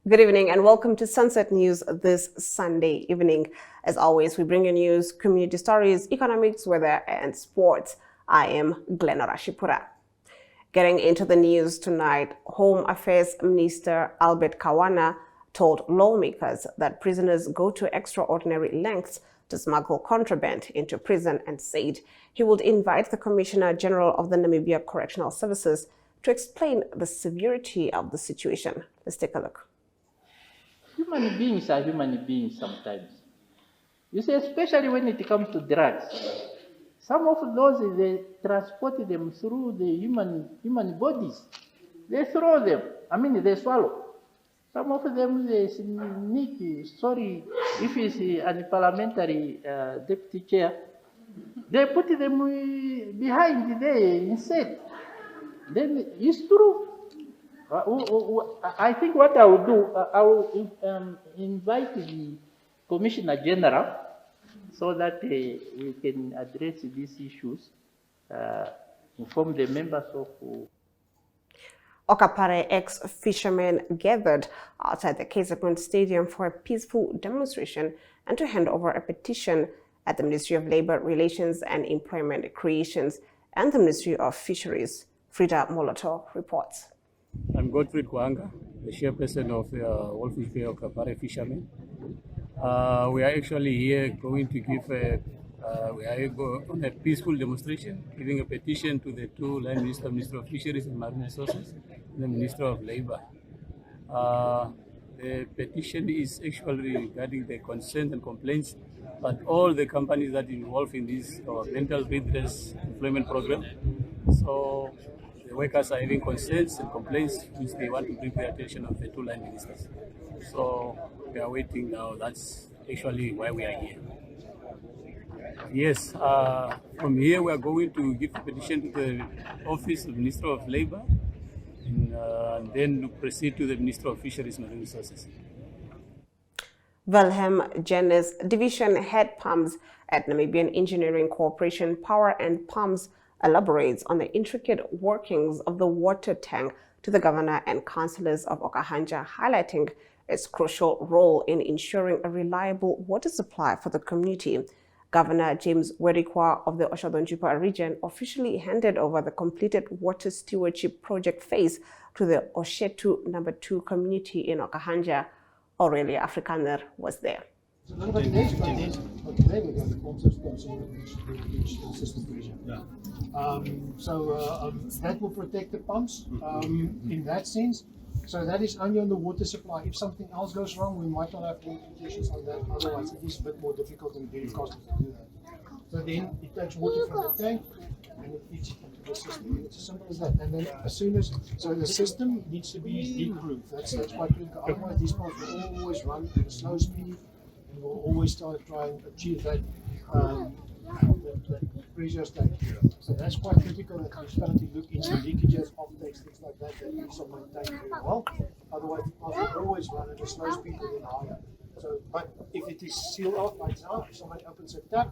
Good evening and welcome to Sunset News this Sunday evening. As always, we bring you news, community stories, economics, weather, and sports. I am Glenna Rashipura. Getting into the news tonight, Home Affairs Minister Albert Kawana told lawmakers that prisoners go to extraordinary lengths to smuggle contraband into prison and said he would invite the Commissioner General of the Namibia Correctional Services to explain the severity of the situation. Let's take a look. Human beings are human beings sometimes. You see, especially when it comes to drugs. Some of those, they transport them through the human bodies. They throw them. They swallow. Some of them, they sneak. Sorry, if it's a parliamentary deputy chair, they put them behind there instead. Then it's true. I think what I will do, I will invite the Commissioner General so that we can address these issues, inform the members of... Okapare ex-fishermen gathered outside the KZN Stadium for a peaceful demonstration and to hand over a petition at the Ministry of Labour Relations and Employment Creations and the Ministry of Fisheries. Frida Moloto reports. I'm Godfrey Kwanga, the chairperson of Wolfish Bay Okapare Fishermen. We are actually here going to give on a peaceful demonstration, giving a petition to the two line minister, Minister of Fisheries and Marine Resources, and the Minister of Labour. The petition is actually regarding the concerns and complaints that all the companies that are involved in this mental redress employment program. So the workers are having concerns and complaints which they want to bring to the attention of the two line ministers. So we are waiting now. That's actually why we are here. Yes, from here we are going to give a petition to the Office of the Minister of Labour and then proceed to the Minister of Fisheries and Marine Resources. Wilhelm Jennes, Division Head Pumps at Namibian Engineering Corporation Power and Pumps, elaborates on the intricate workings of the water tank to the governor and councillors of Okahanja, highlighting its crucial role in ensuring a reliable water supply for the community. Governor James Werikwa of the Oshadonjupa region officially handed over the completed water stewardship project phase to the Oshetu No. 2 community in Okahanja. Aurelia Afrikaner was there. So then what next one is, today we got the concept system version. That will protect the pumps in that sense. So that is only on the water supply. If something else goes wrong, we might not have any conditions on that. Otherwise, it is a bit more difficult and very costly to do that. So then it takes water from the tank and it feeds it into the system. It's as simple as that. And then as soon as, so the system needs to be leak-proof. That's quite critical. Otherwise, these pumps will always run at a slow speed. And we'll always try and achieve that pressure state. So that's quite critical that we're starting to look into leakages, offtakes, things like that keeps on maintained very well. Otherwise, the pumps will always run at a slow speed and then higher. So, but if it is sealed off like now, if somebody opens a tap,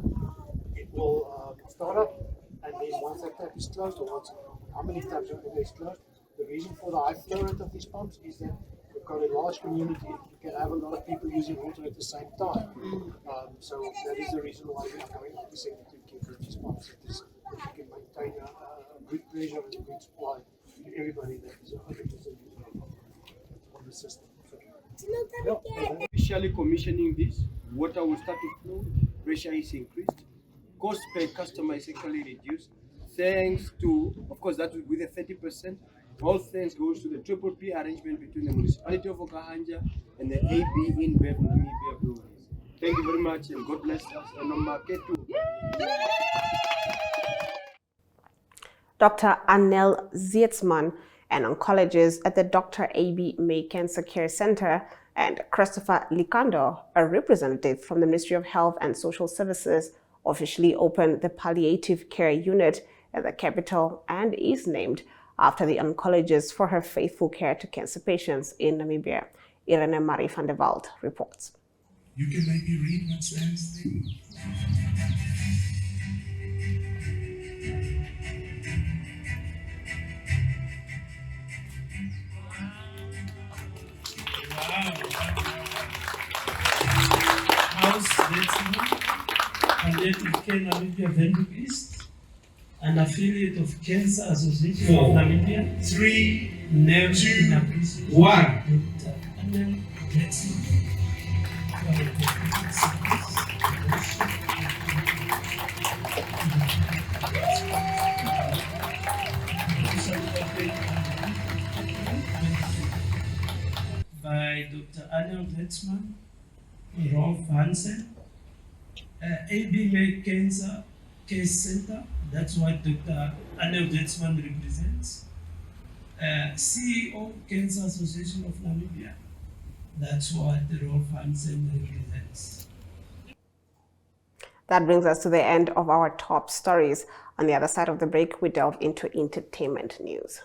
it will start up, and then once that tap is closed, or once how many taps are closed, the reason for the high flow rate of these pumps is that we've got a large community. You can have a lot of people using water at the same time. So that is the reason why we are going to send it to keep these pumps. That you can maintain a good pressure and a good supply to everybody that is 100% user of the system. Officially commissioning this, water will start to flow, pressure is increased, cost per customer is actually reduced. Thanks to, of course, that will be the 30%. All thanks goes to the Triple P arrangement between the municipality of Okahanja and the AB InBev Namibia Breweries. Thank you very much and God bless us. And number two. Dr. Anel Zietzman, an oncologist at the Dr. A.B. May Cancer Care Center, and Christopher Likando, a representative from the Ministry of Health and Social Services, officially opened the palliative care unit at the capital and is named after the oncologist for her faithful care to cancer patients in Namibia. Irene Marie van der Walt reports. You can maybe read what stands there. Wow. Detsman, Palliative Care Namibia Windhoek East, an affiliate of Cancer Association of Namibia. 3, Name 2, in appreciation 1. Dr. Anel Detsman for the complete by Dr. Anel Detsman, Rolf Hansen, AB Make Cancer Case Center, that's what Dr. Anel Detsman represents. CEO Cancer Association of Namibia, that's what Rolf Hansen represents. That brings us to the end of our top stories. On the other side of the break, we delve into entertainment news.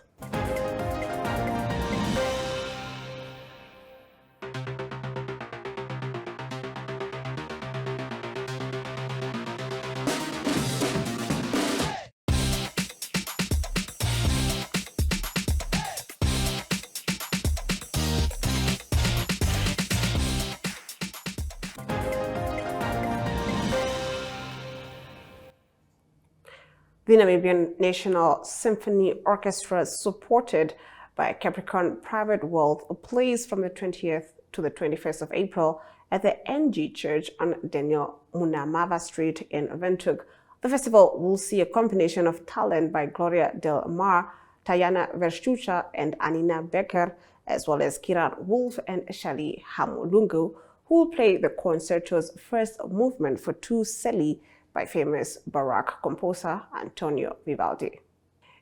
The Namibian National Symphony Orchestra, supported by Capricorn Private Wealth, plays from the 20th to the 21st of April at the NG Church on Daniel Munamava Street in Windhoek. The festival will see a combination of talent by Gloria Del Mar, Tayana Verstucha, and Anina Becker, as well as Kiran Wolf and Shali Hamulungu, who will play the concerto's first movement for two celli by famous Baroque composer Antonio Vivaldi.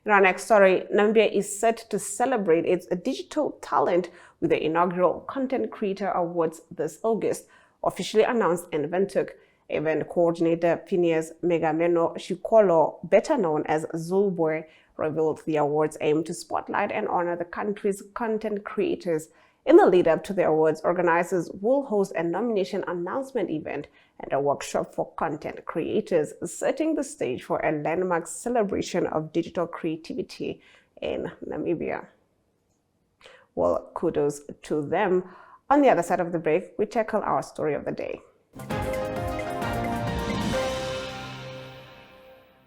In our next story, Namibia is set to celebrate its digital talent with the inaugural Content Creator Awards this August, officially announced in Windhoek. Event coordinator Phineas Megameno Shikolo, better known as Zulboy, revealed the awards aim to spotlight and honor the country's content creators. In the lead-up to the awards, organizers will host a nomination announcement event and a workshop for content creators, setting the stage for a landmark celebration of digital creativity in Namibia. Well, kudos to them. On the other side of the break, we tackle our story of the day.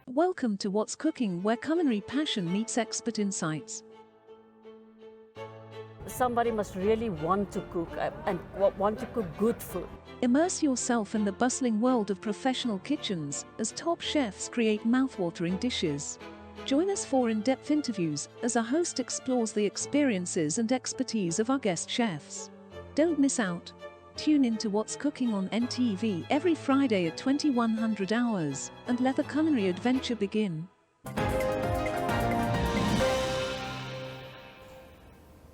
Welcome to What's Cooking, where culinary passion meets expert insights. Somebody must really want to cook and want to cook good food. Immerse yourself in the bustling world of professional kitchens as top chefs create mouth-watering dishes. Join us for in-depth interviews as our host explores the experiences and expertise of our guest chefs. Don't miss out. Tune in to What's Cooking on NTV every Friday at 2100 hours and let the culinary adventure begin.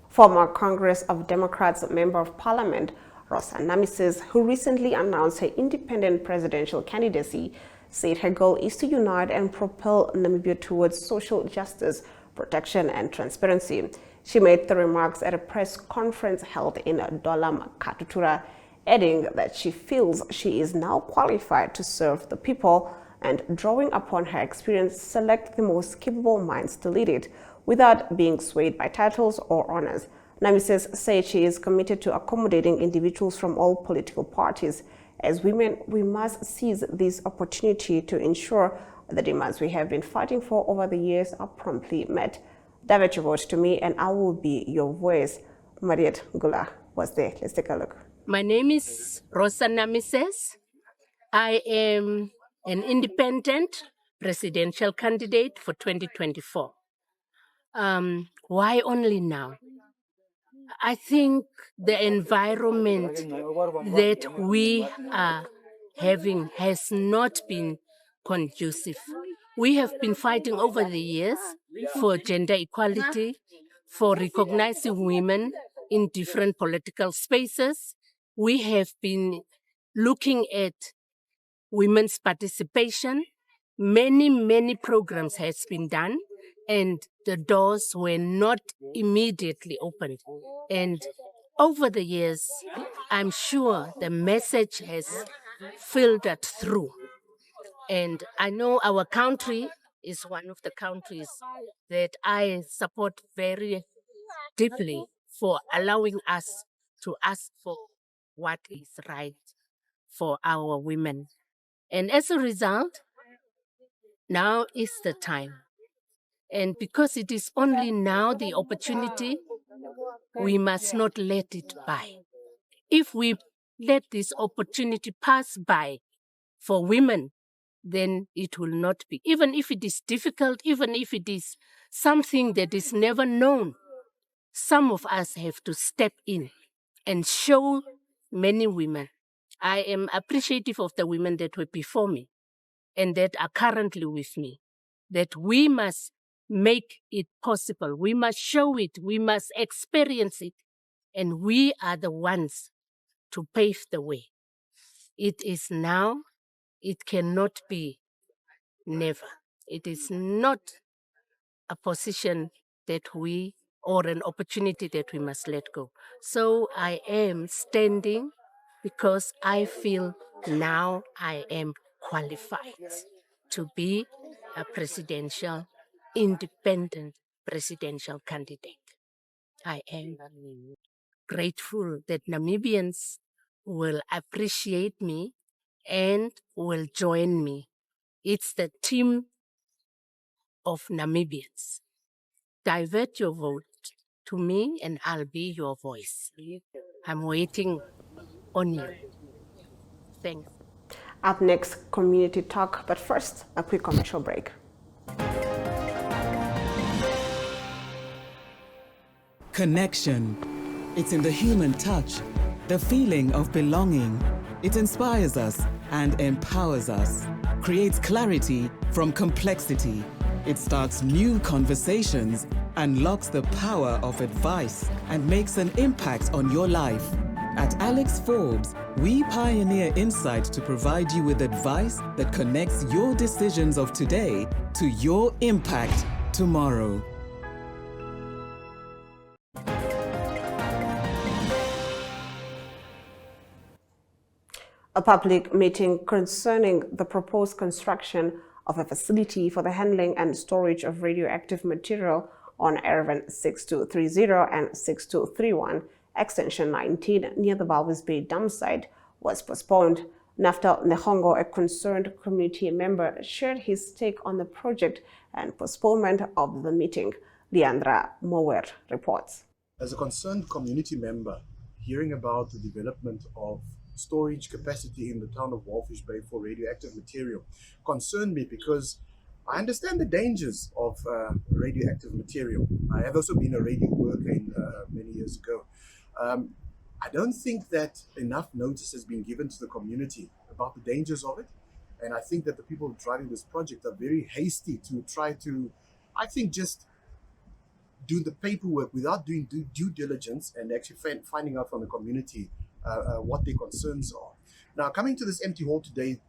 Former Congress of Democrats Member of Parliament Rosa Namises, who recently announced her independent presidential candidacy, said her goal is to unite and propel Namibia towards social justice, protection and transparency. She made the remarks at a press conference held in Dolam, Katutura, adding that she feels she is now qualified to serve the people and, drawing upon her experience, select the most capable minds to lead it, without being swayed by titles or honors. Namises said she is committed to accommodating individuals from all political parties. As women, we must seize this opportunity to ensure the demands we have been fighting for over the years are promptly met. Divert your vote to me and I will be your voice. Mariette Gula was there. Let's take a look. My name is Rosa Namises. I am an independent presidential candidate for 2024. Why only now? I think the environment that we are having has not been conducive. We have been fighting over the years for gender equality, for recognizing women in different political spaces. We have been looking at women's participation. Many programs has been done, and the doors were not immediately opened. And over the years, I'm sure the message has filtered through. And I know our country is one of the countries that I support very deeply for allowing us to ask for what is right for our women. And as a result, now is the time. And because it is only now the opportunity, we must not let it by. If we let this opportunity pass by for women, then it will not be. Even if it is difficult, even if it is something that is never known, some of us have to step in and show many women. I am appreciative of the women that were before me and that are currently with me, that we must make it possible. We must show it. We must experience it. And we are the ones to pave the way. It is now. It cannot be never. It is not a position that we, or an opportunity that we must let go. So I am standing because I feel now I am qualified to be a independent presidential candidate. I am grateful that Namibians will appreciate me and will join me. It's the team of Namibians. Divert your vote to me and I'll be your voice. I'm waiting on you. Thanks. Up next, community talk, but first, a quick commercial break. Connection. It's in the human touch, the feeling of belonging. It inspires us and empowers us, creates clarity from complexity. It starts new conversations, unlocks the power of advice, and makes an impact on your life. At Alex Forbes, we pioneer insight to provide you with advice that connects your decisions of today to your impact tomorrow. A public meeting concerning the proposed construction of a facility for the handling and storage of radioactive material on Erevan 6230 and 6231, extension 19, near the Walvis Bay dump site, was postponed. Naftal Nehongo, a concerned community member, shared his take on the project and postponement of the meeting. Leandra Mower reports. As a concerned community member, hearing about the development of storage capacity in the town of Walvis Bay for radioactive material concerned me because I understand the dangers of radioactive material. I have also been a radio worker many years ago. I don't think that enough notice has been given to the community about the dangers of it. And I think that the people driving this project are very hasty to try to, I think, just do the paperwork without doing due diligence and actually finding out from the community what their concerns are. Now, coming to this empty hall today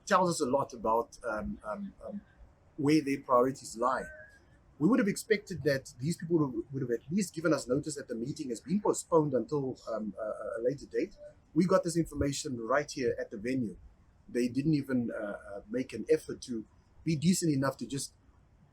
tells us a lot about where their priorities lie. We would have expected that these people would have at least given us notice that the meeting has been postponed until a later date. We got this information right here at the venue. They didn't even make an effort to be decent enough to just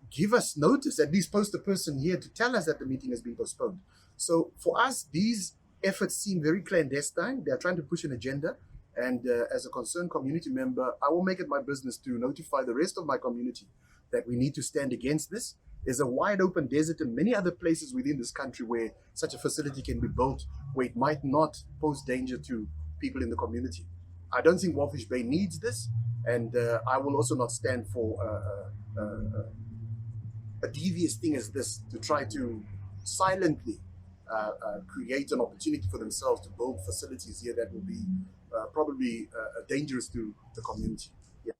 give us notice, at least post a person here to tell us that the meeting has been postponed. So for us, these efforts seem very clandestine. They're trying to push an agenda. And as a concerned community member, I will make it my business to notify the rest of my community that we need to stand against this. There's a wide open desert in many other places within this country where such a facility can be built, where it might not pose danger to people in the community. I don't think Walvis Bay needs this, and I will also not stand for a devious thing as this to try to silently create an opportunity for themselves to build facilities here that will be probably dangerous to the community. Yeah.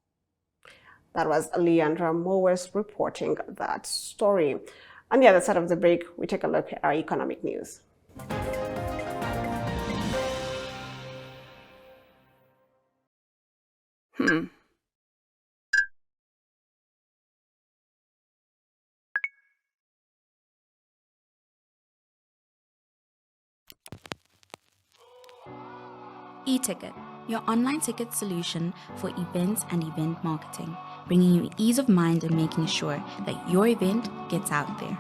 That was Leandra Mowers reporting that story. On the other side of the break, we take a look at our economic news. eTicket, your online ticket solution for events and event marketing, bringing you ease of mind and making sure that your event gets out there.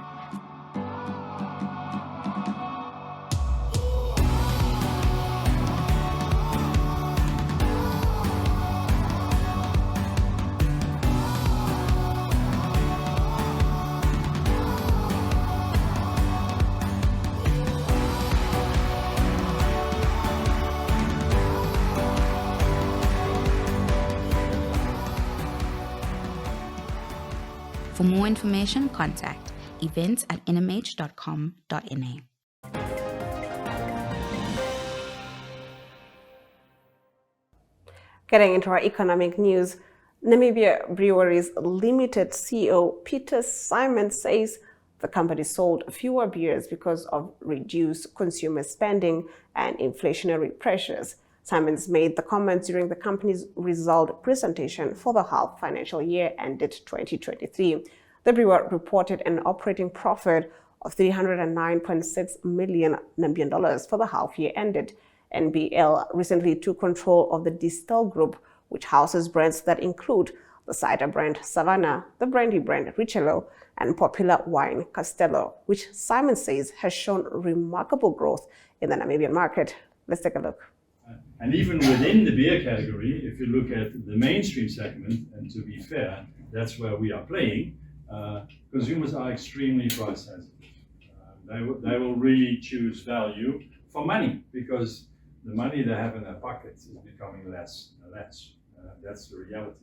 For more information, contact events@nmh.com.na. Getting into our economic news, Namibia Breweries Limited CEO Peter Simon says the company sold fewer beers because of reduced consumer spending and inflationary pressures. Simons made the comments during the company's result presentation for the half financial year ended 2023. The brewer reported an operating profit of $309.6 million Namibian for the half year ended. NBL recently took control of the Distel Group, which houses brands that include the cider brand Savannah, the brandy brand Richelieu, and popular wine Castello, which Simon says has shown remarkable growth in the Namibian market. Let's take a look. And even within the beer category, if you look at the mainstream segment, and to be fair, that's where we are playing, consumers are extremely price sensitive. They will really choose value for money because the money they have in their pockets is becoming less and less. That's the reality.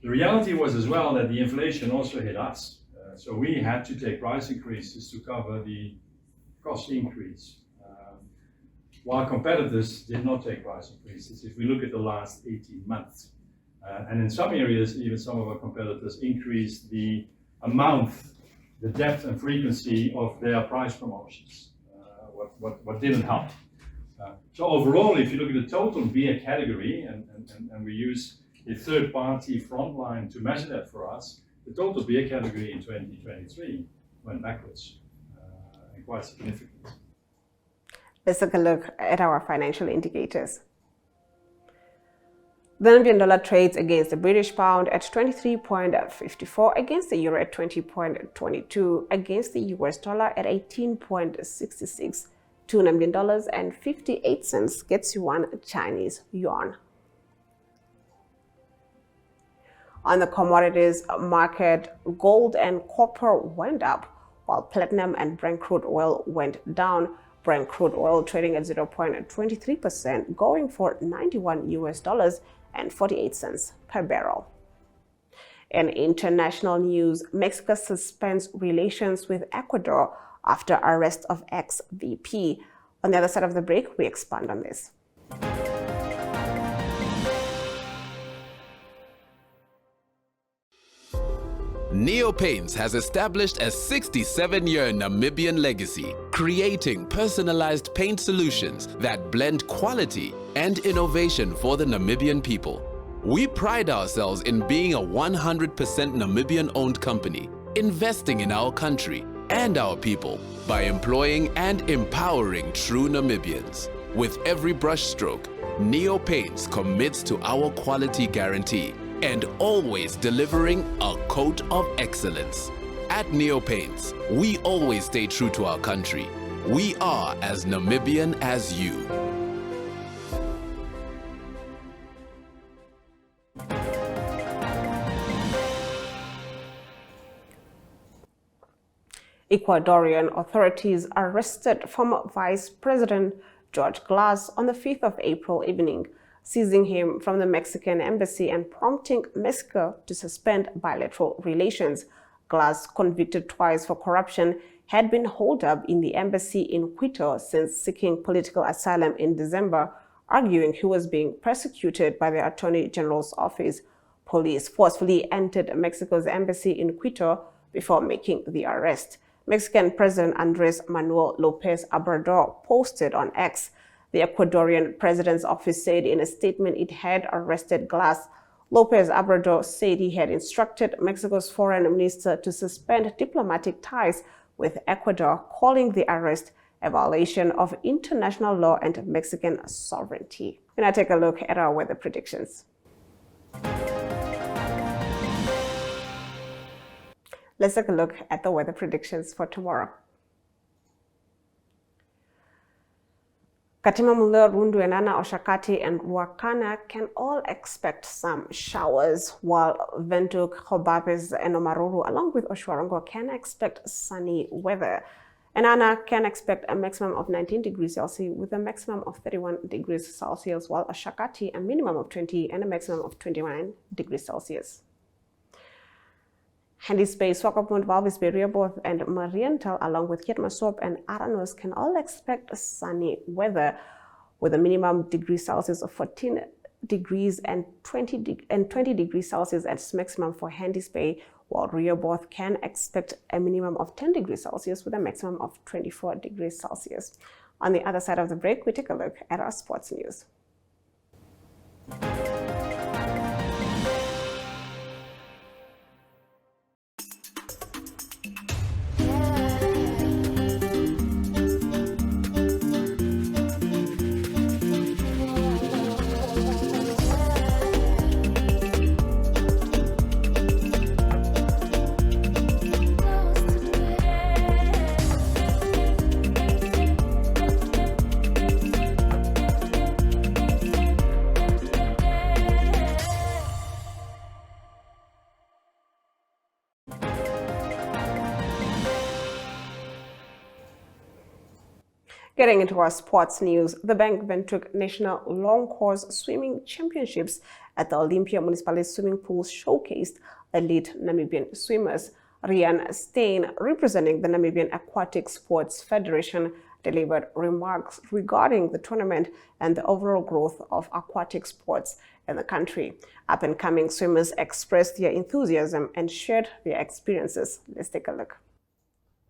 The reality was as well that the inflation also hit us. So we had to take price increases to cover the cost increase. While competitors did not take price increases, if we look at the last 18 months. And in some areas, even some of our competitors increased the amount, the depth and frequency of their price promotions, what didn't help. So overall, if you look at the total beer category, and we use a third-party Frontline to measure that for us, the total beer category in 2023 went backwards, and quite significant. Let's take a look at our financial indicators. The Namibian dollar trades against the British pound at 23.54, against the euro at 20.22, against the US dollar at 18.66. 2 Namibian dollars and 58 cents gets you 1 Chinese yuan. On the commodities market, gold and copper went up, while platinum and Brent crude oil went down. Brent crude oil trading at 0.23%, going for $91 and 48 cents per barrel. In international news, Mexico suspends relations with Ecuador after arrest of ex-VP. On the other side of the break, we expand on this. Neopaints has established a 67-year Namibian legacy, creating personalized paint solutions that blend quality and innovation for the Namibian people. We pride ourselves in being a 100% Namibian-owned company, investing in our country and our people by employing and empowering true Namibians. With every brushstroke, Neopaints commits to our quality guarantee and always delivering a coat of excellence. At Neopaints, we always stay true to our country. We are as Namibian as you. Ecuadorian authorities arrested former Vice President George Glass on the 5th of April evening, seizing him from the Mexican embassy and prompting Mexico to suspend bilateral relations. Glass, convicted twice for corruption, had been holed up in the embassy in Quito since seeking political asylum in December, arguing he was being persecuted by the Attorney General's office. Police forcefully entered Mexico's embassy in Quito before making the arrest. Mexican President Andrés Manuel López Obrador posted on X. The Ecuadorian president's office said in a statement it had arrested Glass. López Obrador said he had instructed Mexico's foreign minister to suspend diplomatic ties with Ecuador, calling the arrest a violation of international law and Mexican sovereignty. And I take a look at our weather predictions. Let's take a look at the weather predictions for tomorrow. Katima Mulilo, Rundu, Enana, Oshakati, and Ruacana can all expect some showers, while Windhoek, Gobabis, and Omaruru, along with Oshwarongo, can expect sunny weather. Enana can expect a maximum of 19 degrees Celsius with a maximum of 31 degrees Celsius, while Oshakati a minimum of 20 and a maximum of 29 degrees Celsius. Handysbay, Swakopmund, Walvis Bay, Rehoboth, and Mariental, along with Keetmanshoop and Aranos, can all expect sunny weather with a minimum degree Celsius of 14 degrees and 20 degrees Celsius as maximum for Handysbay, while Rehoboth can expect a minimum of 10 degrees Celsius with a maximum of 24 degrees Celsius. On the other side of the break, we take a look at our sports news. Getting into our sports news, the Bank Windhoek National Long Course Swimming Championships at the Olympia Municipality Swimming Pool showcased elite Namibian swimmers. Rian Steyn, representing the Namibian Aquatic Sports Federation, delivered remarks regarding the tournament and the overall growth of aquatic sports in the country. Up-and-coming swimmers expressed their enthusiasm and shared their experiences. Let's take a look.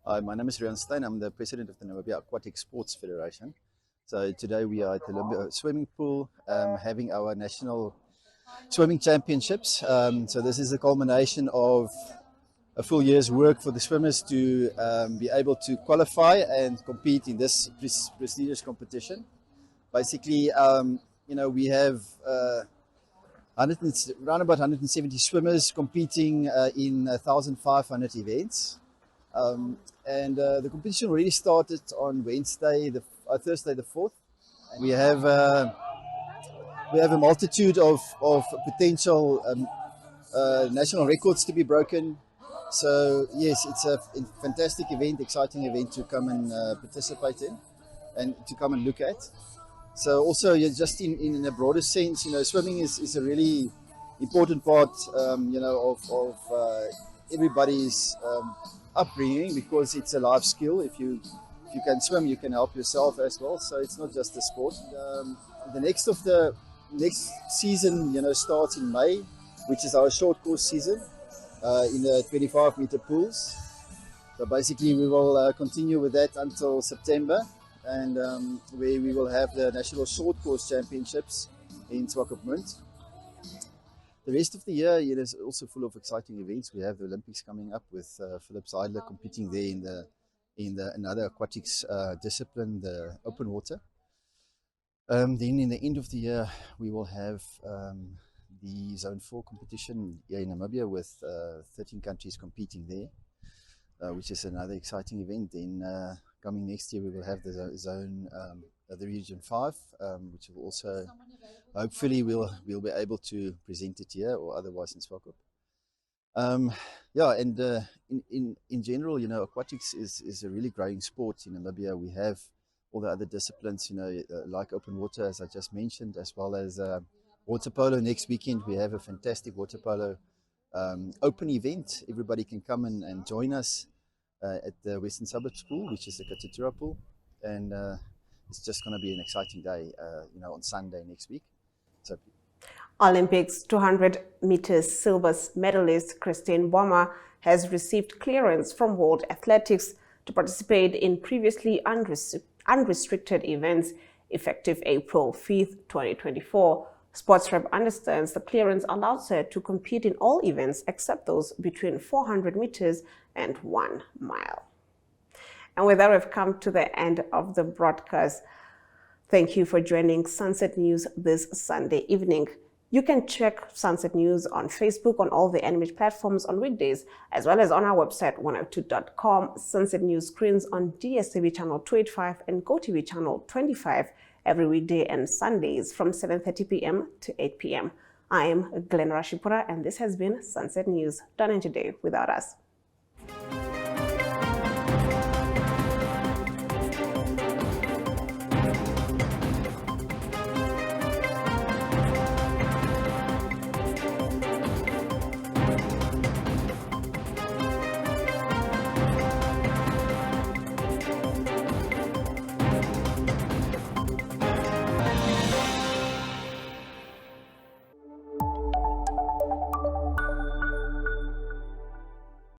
Hi, my name is Rian Steyn. I'm the president of the Namibia Aquatic Sports Federation. So today we are at the Olympia swimming pool having our national swimming championships. So this is the culmination of a full year's work for the swimmers to be able to qualify and compete in this prestigious competition. Basically, we have around about 170 swimmers competing in 1,500 events. The competition already started on Thursday the 4th. And we have a multitude of potential national records to be broken. So yes, it's a fantastic event, exciting event to come and participate in and to come and look at. So also, just in a broader sense, swimming is a really important part, of everybody's upbringing, because it's a life skill. If you can swim, you can help yourself as well. So it's not just a sport. The next season, starts in May, which is our short course season in the 25-meter pools. So basically, we will continue with that until September, and where we will have the National Short Course Championships in Swakopmund. The rest of the year is also full of exciting events. We have the Olympics coming up with Philip Zeidler competing there in another aquatics discipline, the open water. Then in the end of the year, we will have the Zone 4 competition here in Namibia with 13 countries competing there, which is another exciting event. Then coming next year, we will have the Region 5, which will also, hopefully, we'll be able to present it here or otherwise in Swakop. In general, aquatics is a really growing sport in Namibia. We have all the other disciplines, like open water, as I just mentioned, as well as water polo. Next weekend, we have a fantastic water polo open event. Everybody can come and join us at the Western Suburbs pool, which is the Katutura pool. And it's just going to be an exciting day, on Sunday next week. So, Olympics 200 meters silver medalist Christine Boma has received clearance from World Athletics to participate in previously unrestricted events effective April 5th, 2024. Sportsrep understands the clearance allows her to compete in all events except those between 400 meters and 1 mile. And with that, we've come to the end of the broadcast. Thank you for joining Sunset News this Sunday evening. You can check Sunset News on Facebook, on all the Animate platforms on weekdays, as well as on our website, 102.com. Sunset News screens on DSTV channel 285 and GoTV channel 25 every weekday and Sundays from 7:30 p.m. to 8 p.m. I am Glenn Rashipura, and this has been Sunset News, done in today without us.